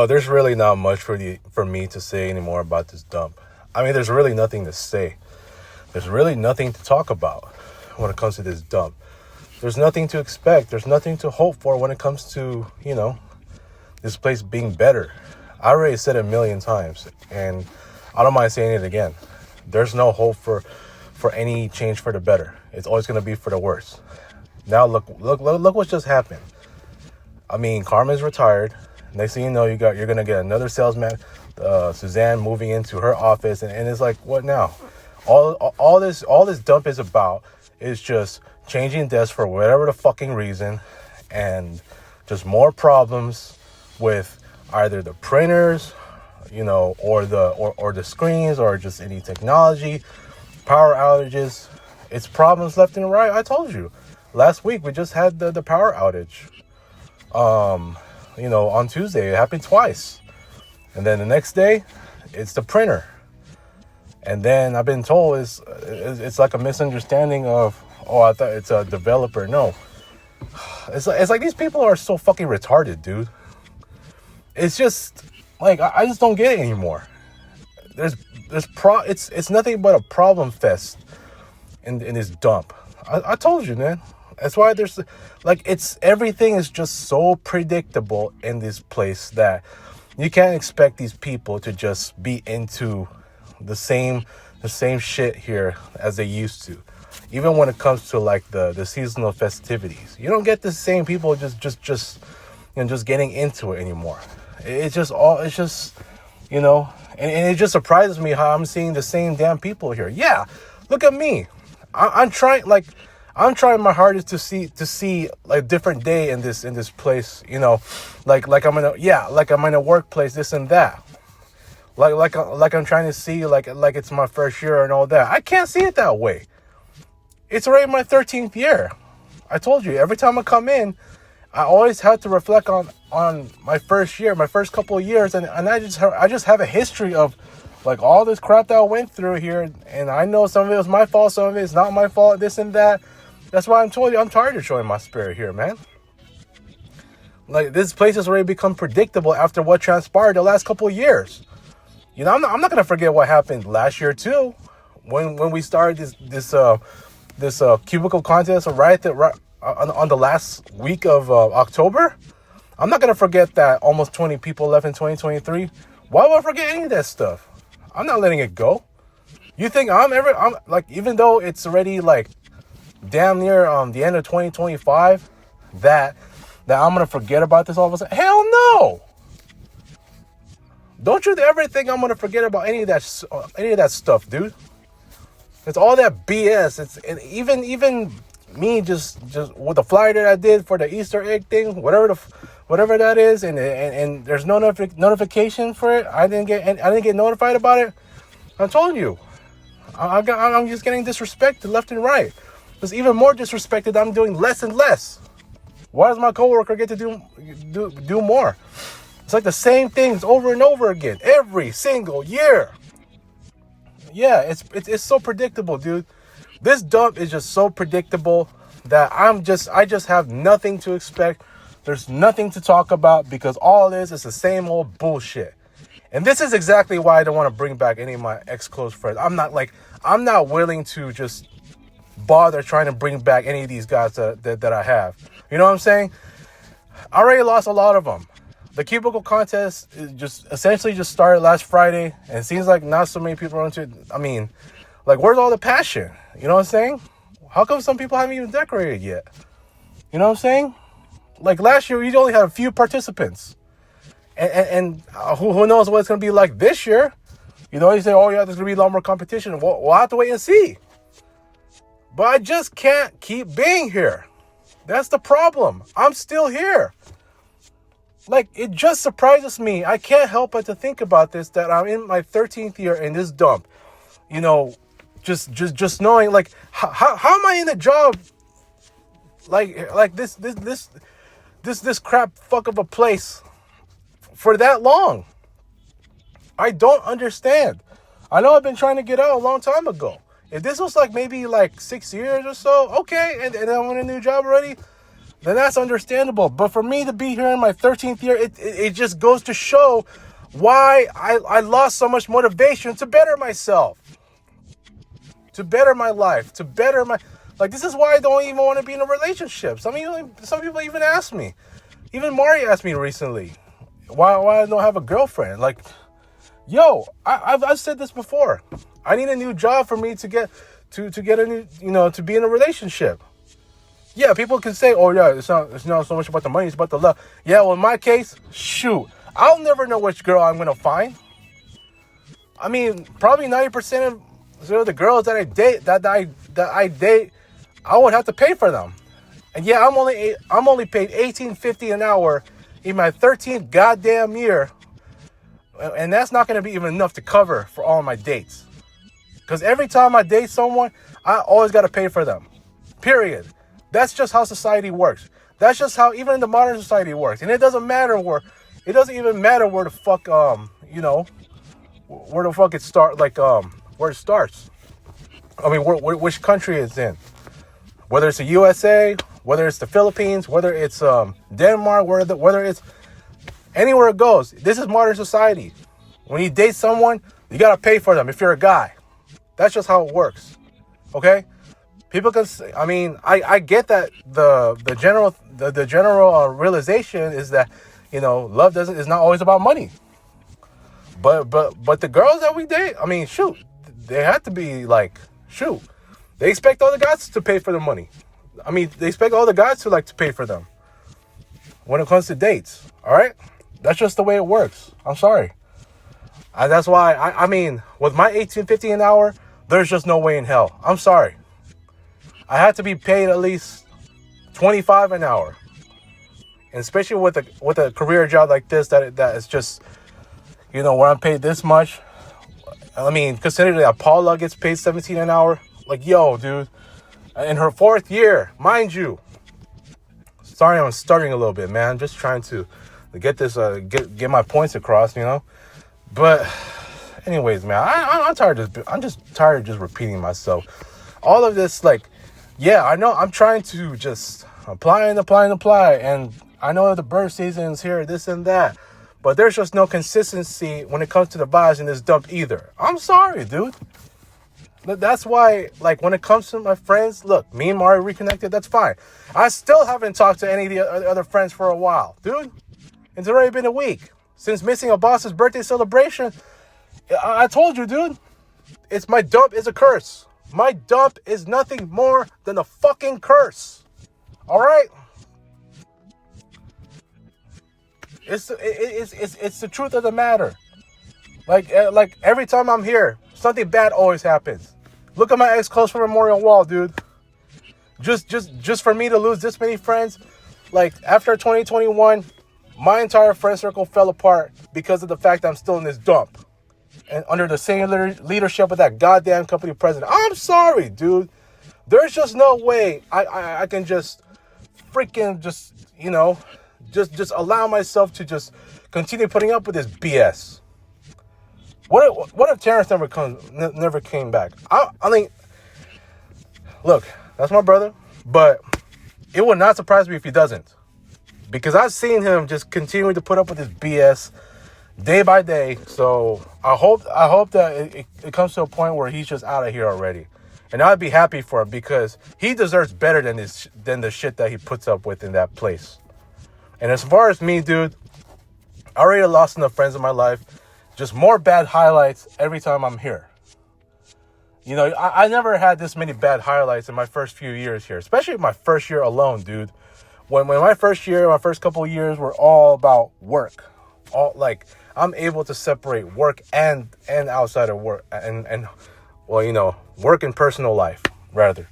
There's really not much for me to say anymore about this dump. I mean, there's really nothing to say. There's really nothing to talk about when it comes to this dump. There's nothing to expect. There's nothing to hope for when it comes to, this place being better. I already said it a million times, and I don't mind saying it again. There's no hope for any change for the better. It's always going to be for the worse. Now look what just happened. I mean, Carmen's retired. Next thing you know, you're gonna get another salesman, Suzanne, moving into her office, and it's like, what now? All this dump is about is just changing desks for whatever the fucking reason, and just more problems with either the printers, or the screens, or just any technology, power outages. It's problems left and right. I told you last week we just had the power outage. On Tuesday, it happened twice. And then the next day, it's the printer. And then I've been told it's like a misunderstanding of, I thought it's a developer. No. It's like these people are so fucking retarded, dude. It's just, like, I just don't get it anymore. It's nothing but a problem fest in this dump. I told you, man. That's why there's, everything is just so predictable in this place that you can't expect these people to just be into the same shit here as they used to. Even when it comes to the seasonal festivities, you don't get the same people just getting into it anymore. And it just surprises me how I'm seeing the same damn people here. Yeah, look at me. I'm trying my hardest to see a different day in this place, like I'm in a workplace, this and that. Like I'm trying to see like it's my first year and all that. I can't see it that way. It's already my 13th year. I told you, every time I come in, I always have to reflect on my first year, my first couple of years, and I just have a history of all this crap that I went through here, and I know some of it was my fault, some of it is not my fault, this and that. That's why I'm told you I'm tired of showing my spirit here, man. This place has already become predictable after what transpired the last couple of years. I'm not gonna forget what happened last year too, when we started this cubicle contest right on the last week of October. I'm not gonna forget that almost 20 people left in 2023. Why would I forget any of that stuff? I'm not letting it go. You think I'm even though it's already damn near the end of 2025, that I'm gonna forget about this all of a sudden? Hell no! Don't you ever think I'm gonna forget about any of that stuff, dude? It's all that BS. And even me just with the flyer that I did for the Easter egg thing, whatever that is, and there's no notification for it. I didn't get notified about it. I'm telling you, I'm just getting disrespected left and right. There's even more disrespected. I'm doing less and less. Why does my coworker get to do more? It's like the same things over and over again every single year. Yeah, it's so predictable, dude. This dump is just so predictable that I just have nothing to expect. There's nothing to talk about because all it is the same old bullshit. And this is exactly why I don't want to bring back any of my ex-close friends. I'm not willing to just bother trying to bring back any of these guys that I have. You know what I'm saying? I already lost a lot of them. The cubicle contest just started last Friday, and it seems like not so many people are into it. I mean, where's all the passion? You know what I'm saying? How come some people haven't even decorated yet? You know what I'm saying? Last year, we only had a few participants. And who knows what it's going to be like this year? You say, oh yeah, there's going to be a lot more competition. We'll have to wait and see. But I just can't keep being here. That's the problem. I'm still here. It just surprises me. I can't help but to think about this, that I'm in my 13th year in this dump. Just knowing, how am I in a job this crap fuck of a place for that long? I don't understand. I know I've been trying to get out a long time ago. If this was like maybe like 6 years or so, okay, and I'm in a new job already, then that's understandable. But for me to be here in my 13th year, it just goes to show why I lost so much motivation to better myself, to better my life, to better my... Like, this is why I don't even want to be in a relationship. Some people even ask me. Even Mari asked me recently why I don't have a girlfriend. Like, yo, I've said this before. I need a new job for me to get a new, to be in a relationship. Yeah, people can say, oh yeah, it's not so much about the money, it's about the love. Yeah, well, in my case, shoot, I'll never know which girl I'm gonna find. I mean, probably 90% of the girls that I date, I would have to pay for them. And yeah, I'm only paid $18.50 an hour in my 13th goddamn year, and that's not gonna be even enough to cover for all my dates. Because every time I date someone, I always gotta pay for them. Period. That's just how society works. That's just how even in the modern society works. And it doesn't even matter where the fuck where the fuck it where it starts. I mean, which country it's in. Whether it's the USA, whether it's the Philippines, whether it's Denmark, whether it's anywhere it goes. This is modern society. When you date someone, you gotta pay for them if you're a guy. That's just how it works. Okay? People can say, I mean, I get that the general realization is that, love is not always about money. But the girls that we date, I mean, shoot, they have to be like, shoot, they expect all the guys to pay for the money. I mean, they expect all the guys to pay for them when it comes to dates. All right, that's just the way it works. I'm sorry. That's why I mean, with my $18.50 an hour, there's just no way in hell. I'm sorry. I had to be paid at least $25 an hour, and especially with a career job like this, that is just, where I'm paid this much. I mean, considering that Paula gets paid $17 an hour, like, yo, dude, in her 4th year, mind you. Sorry, I'm starting a little bit, man. I'm just trying to get this, get my points across, But, anyways, man, I'm tired of this. I'm just tired of just repeating myself. All of this, yeah, I know I'm trying to just apply, and I know the bird season is here, this and that, but there's just no consistency when it comes to the vibes in this dump either. I'm sorry, dude. That's why, when it comes to my friends, look, me and Mari reconnected, that's fine. I still haven't talked to any of the other friends for a while, dude. It's already been a week since missing a boss's birthday celebration. I told you, dude, my dump is a curse. My dump is nothing more than a fucking curse. All right? It's the truth of the matter. Like every time I'm here, something bad always happens. Look at my ex-close for Memorial Wall, dude. Just for me to lose this many friends, after 2021, my entire friend circle fell apart because of the fact that I'm still in this dump. And under the same leadership of that goddamn company president. I'm sorry, dude. There's just no way I can just freaking just allow myself to just continue putting up with this BS. What if Terrence never came back? I mean, look, that's my brother, but it would not surprise me if he doesn't, because I've seen him just continuing to put up with this BS day by day. So I hope that it comes to a point where he's just out of here already, and I'd be happy for him, because he deserves better than the shit that he puts up with in that place. And as far as me, dude, I already lost enough friends in my life. Just more bad highlights every time I'm here. I never had this many bad highlights in my first few years here, especially my first year alone, dude. When my first couple of years were all about work. I'm able to separate work and outside of work and work and personal life, rather.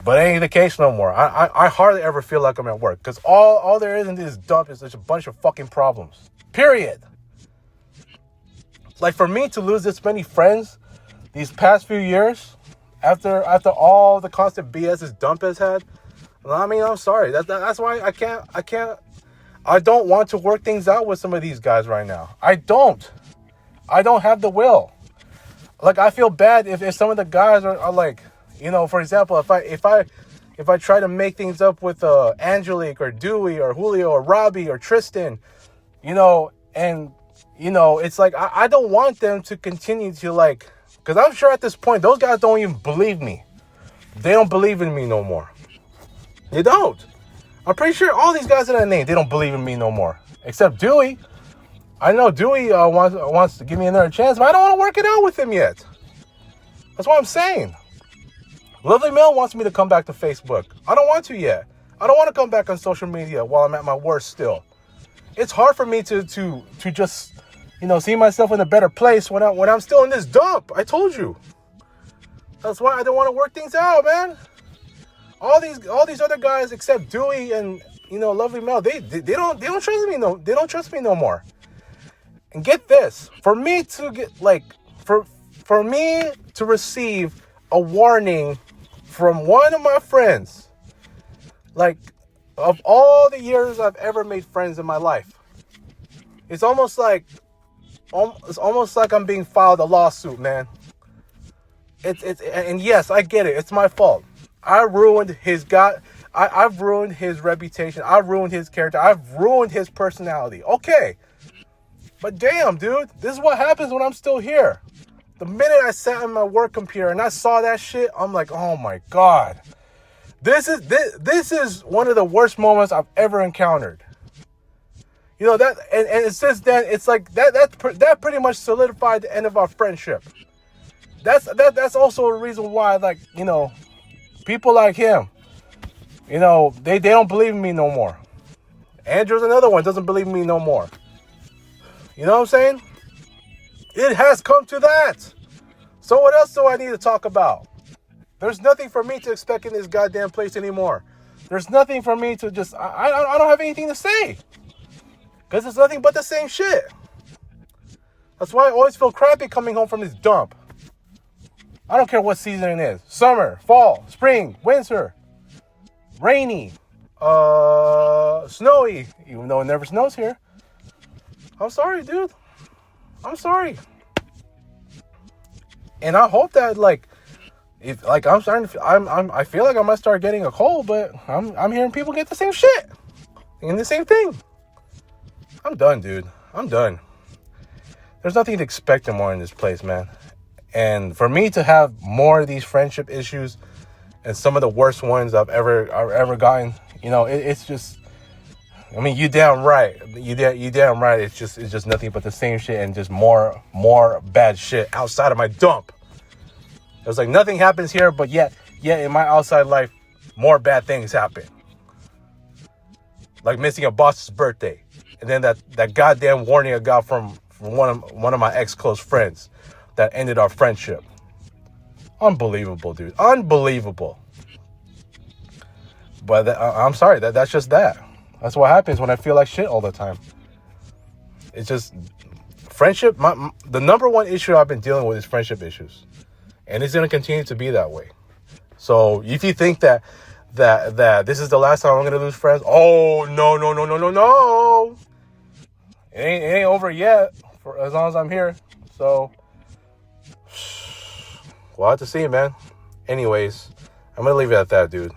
But it ain't the case no more. I hardly ever feel like I'm at work, because all there is in this dump is just a bunch of fucking problems. Period. For me to lose this many friends these past few years, after all the constant BS this dump has had, I mean, I'm sorry. That's why I don't want to work things out with some of these guys right now. I don't have the will. like I feel bad if some of the guys are like, for example, if I try to make things up with Angelique or Dewey or Julio or Robbie or Tristan, and it's like I don't want them to continue to like, because I'm sure at this point those guys don't even believe me. They don't believe in me no more. They don't. I'm pretty sure all these guys that I named, they don't believe in me no more. Except Dewey. I know Dewey wants to give me another chance, but I don't want to work it out with him yet. That's what I'm saying. Lovely Mel wants me to come back to Facebook. I don't want to yet. I don't want to come back on social media while I'm at my worst still. It's hard for me to just, see myself in a better place when I'm still in this dump. I told you. That's why I don't want to work things out, man. All these other guys except Dewey and Lovely Mel, they don't trust me no. They don't trust me no more. And get this, for me to get for me to receive a warning from one of my friends, like of all the years I've ever made friends in my life, it's almost like I'm being filed a lawsuit, man. And yes, I get it. It's my fault. I've ruined his reputation. I've ruined his character. I've ruined his personality. Okay. But damn, dude, this is what happens when I'm still here. The minute I sat on my work computer and I saw that shit, I'm like, oh my God. This is one of the worst moments I've ever encountered. That and since then it's like that pretty much solidified the end of our friendship. That's also a reason why, like, people like him, they don't believe in me no more. Andrew's another one, doesn't believe in me no more. You know what I'm saying? It has come to that. So what else do I need to talk about? There's nothing for me to expect in this goddamn place anymore. There's nothing for me to just, I don't have anything to say. Because it's nothing but the same shit. That's why I always feel crappy coming home from this dump. I don't care what season it is. Summer, fall, spring, winter, rainy, snowy, even though it never snows here. I'm sorry, dude. I'm sorry. And I hope that, like, if like I'm starting to, I feel like I might start getting a cold, but I'm hearing people get the same shit and the same thing. I'm done, dude. I'm done. There's nothing to expect anymore in this place, man. And for me to have more of these friendship issues and some of the worst ones I've ever gotten, it's just, I mean, you damn right. You damn right. It's just nothing but the same shit and just more bad shit outside of my dump. It's like nothing happens here, but yet in my outside life, more bad things happen. Like missing a boss's birthday, and then that goddamn warning I got from one of my ex-close friends that ended our friendship. Unbelievable, dude. Unbelievable. But I'm sorry. That's just that. That's what happens when I feel like shit all the time. It's just friendship. The number one issue I've been dealing with is friendship issues, and it's gonna continue to be that way. So if you think that this is the last time I'm gonna lose friends, oh no. It ain't over yet. For as long as I'm here. So we'll have to see, man. Anyways, I'm gonna leave it at that, dude.